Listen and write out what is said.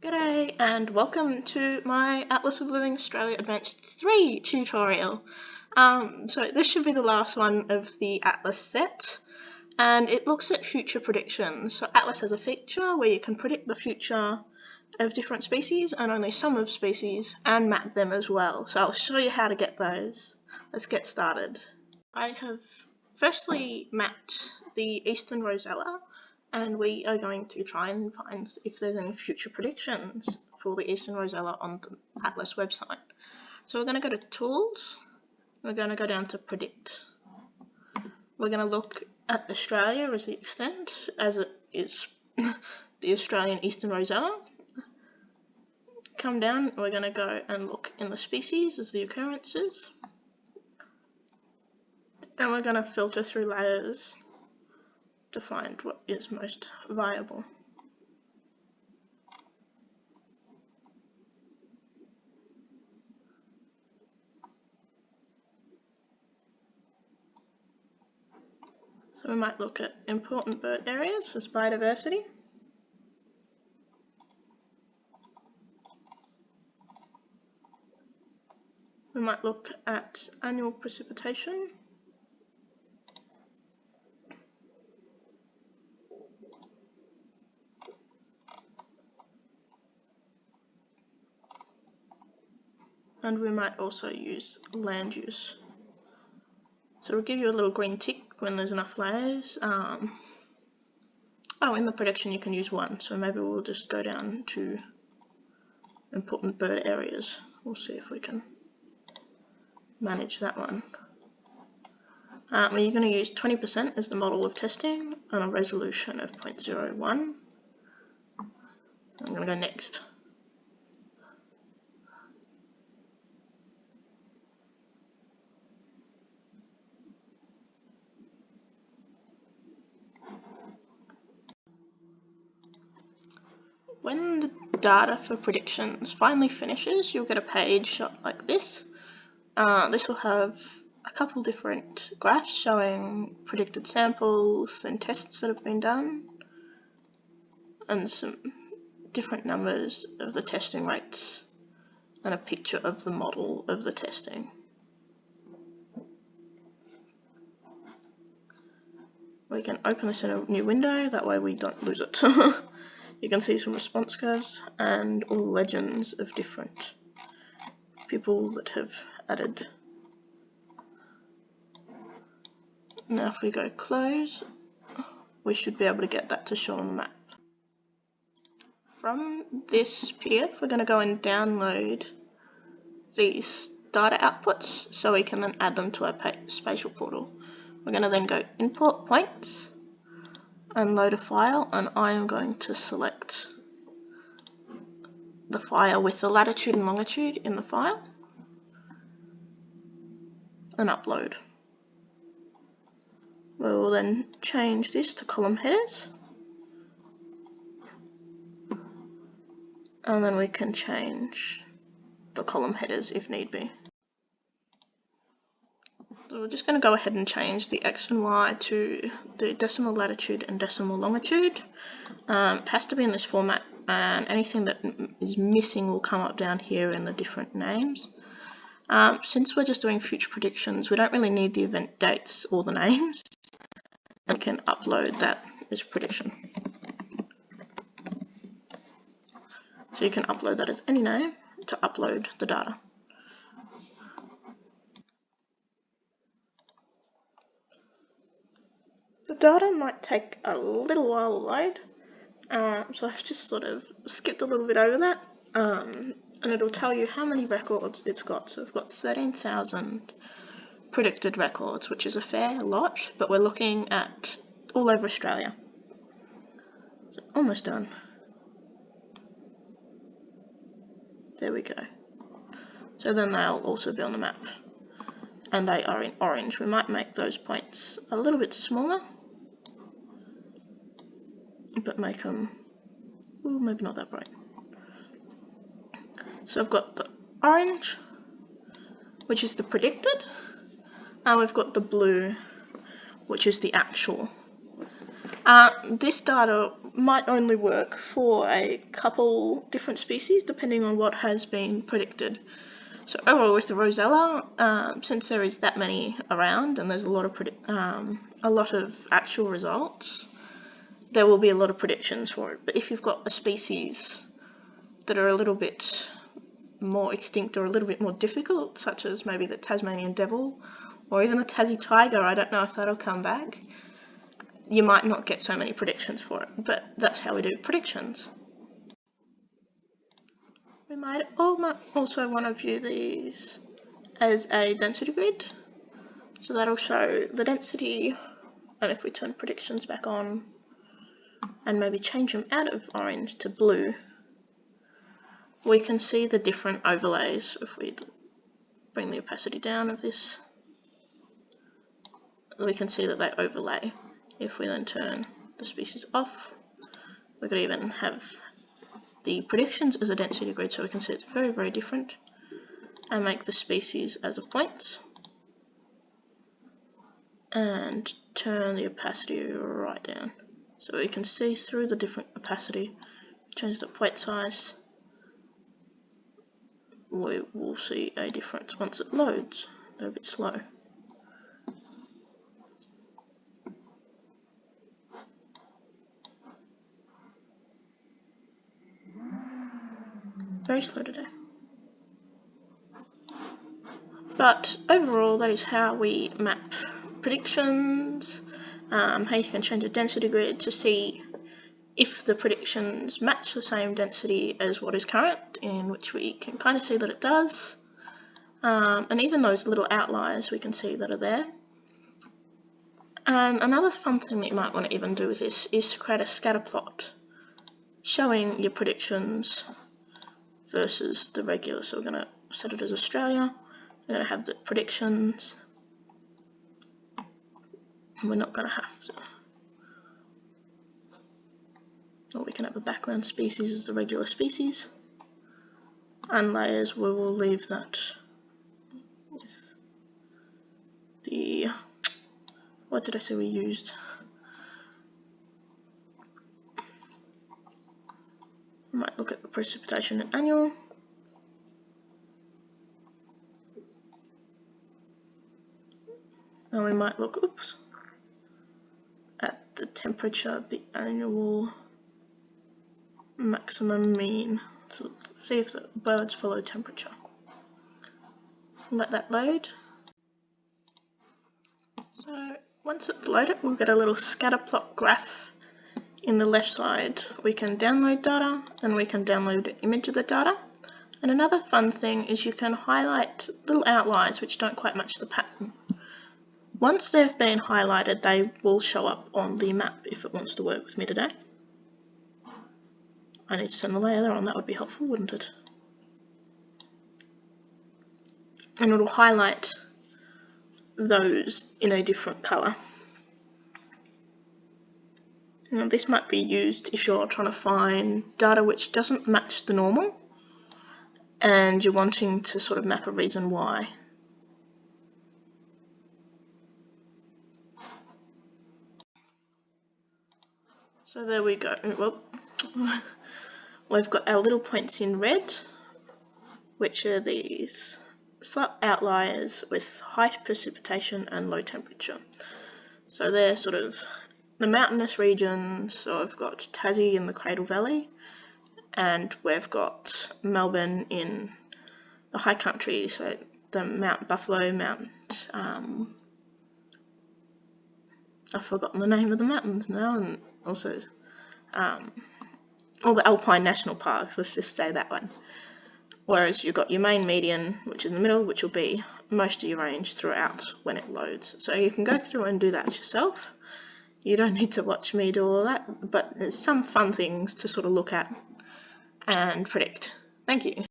G'day and welcome to my Atlas of Living Australia Advanced 3 tutorial. So this should be the last one of the Atlas set, and it looks at future predictions. So Atlas has a feature where you can predict the future of different species and only some of species, and map them as well. So I'll show you how to get those. Let's get started. I have firstly mapped the Eastern Rosella, and we are going to try and find if there's any future predictions for the Eastern Rosella on the Atlas website. So we're going to go to Tools, we're going to go down to Predict. We're going to look at Australia as the extent, as it is the Australian Eastern Rosella. Come down, we're going to go and look in the species as the occurrences. And we're going to filter through layers to find what is most viable. So we might look at important bird areas as biodiversity. We might look at annual precipitation. And we might also use land use. So we'll give you a little green tick when there's enough layers. In the prediction you can use one, so maybe we'll just go down to important bird areas. We'll see if we can manage that one. You're going to use 20% as the model of testing on a resolution of 0.01. I'm going to go next. When the data for predictions finally finishes, you'll get a page shot like this. This will have a couple different graphs showing predicted samples and tests that have been done, and some different numbers of the testing rates, and a picture of the model of the testing. We can open this in a new window, that way we don't lose it. You can see some response curves and all the legends of different people that have added. Now if we go close, we should be able to get that to show on the map. From this PDF we're going to go and download these data outputs so we can then add them to our Spatial Portal. We're going to then go Import Points and load a file, and I am going to select the file with the latitude and longitude in the file and upload. We will then change this to column headers, and then we can change the column headers if need be. So we're just going to go ahead and change the X and Y to the decimal latitude and decimal longitude. It has to be in this format, and anything that is missing will come up down here in the different names. Since we're just doing future predictions, we don't really need the event dates or the names, and we can upload that as prediction. So you can upload that as any name to upload the data. The data might take a little while to load, so I've just sort of skipped a little bit over that, and it'll tell you how many records it's got. So we've got 13,000 predicted records, which is a fair lot, but we're looking at all over Australia. So almost done. There we go. So then they'll also be on the map, and they are in orange. We might make those points a little bit smaller, but make them, maybe not that bright. So I've got the orange, which is the predicted, and we've got the blue, which is the actual. This data might only work for a couple different species depending on what has been predicted. So overall with the Rosella, since there is that many around and there's a lot of actual results, there will be a lot of predictions for it. But if you've got a species that are a little bit more extinct or a little bit more difficult, such as maybe the Tasmanian devil or even the Tassie tiger, I don't know if that'll come back, you might not get so many predictions for it, but that's how we do predictions. We might also want to view these as a density grid, so that'll show the density, and if we turn predictions back on and maybe change them out of orange to blue, we can see the different overlays. If we bring the opacity down of this, we can see that they overlay. If we then turn the species off, we could even have the predictions as a density grid, so we can see it's very, very different, and make the species as a point, and turn the opacity right down. So we can see through the different opacity, change the point size, we will see a difference once it loads. They're a bit slow. Very slow today. But overall, that is how we map predictions, how you can change a density grid to see if the predictions match the same density as what is current, in which we can kind of see that it does. And even those little outliers we can see that are there. And another fun thing that you might want to even do with this is to create a scatter plot showing your predictions versus the regular. So we're going to set it as Australia. We're going to have the predictions. We're not going to have to. Or we can have a background species as the regular species. And layers, we will leave that with the, what did I say we used? We might look at the precipitation and annual. And we might look, at the temperature, the annual maximum mean. So let's see if the birds follow temperature. Let that load. So once it's loaded, we'll get a little scatter plot graph in the left side. We can download data, and we can download an image of the data. And another fun thing is you can highlight little outliers which don't quite match the pattern. Once they've been highlighted, they will show up on the map if it wants to work with me today. I need to turn the layer on, that would be helpful, wouldn't it? And it will highlight those in a different colour. Now this might be used if you're trying to find data which doesn't match the normal and you're wanting to sort of map a reason why. So there we go. Well, we've got our little points in red, which are these slight outliers with high precipitation and low temperature. So they're sort of the mountainous regions. So I've got Tassie in the Cradle Valley, and we've got Melbourne in the high country, so the Mount Buffalo, I've forgotten the name of the mountains now, and also all the Alpine National Parks, let's just say that one. Whereas you've got your main median, which is in the middle, which will be most of your range throughout when it loads. So you can go through and do that yourself. You don't need to watch me do all that, but there's some fun things to sort of look at and predict. Thank you.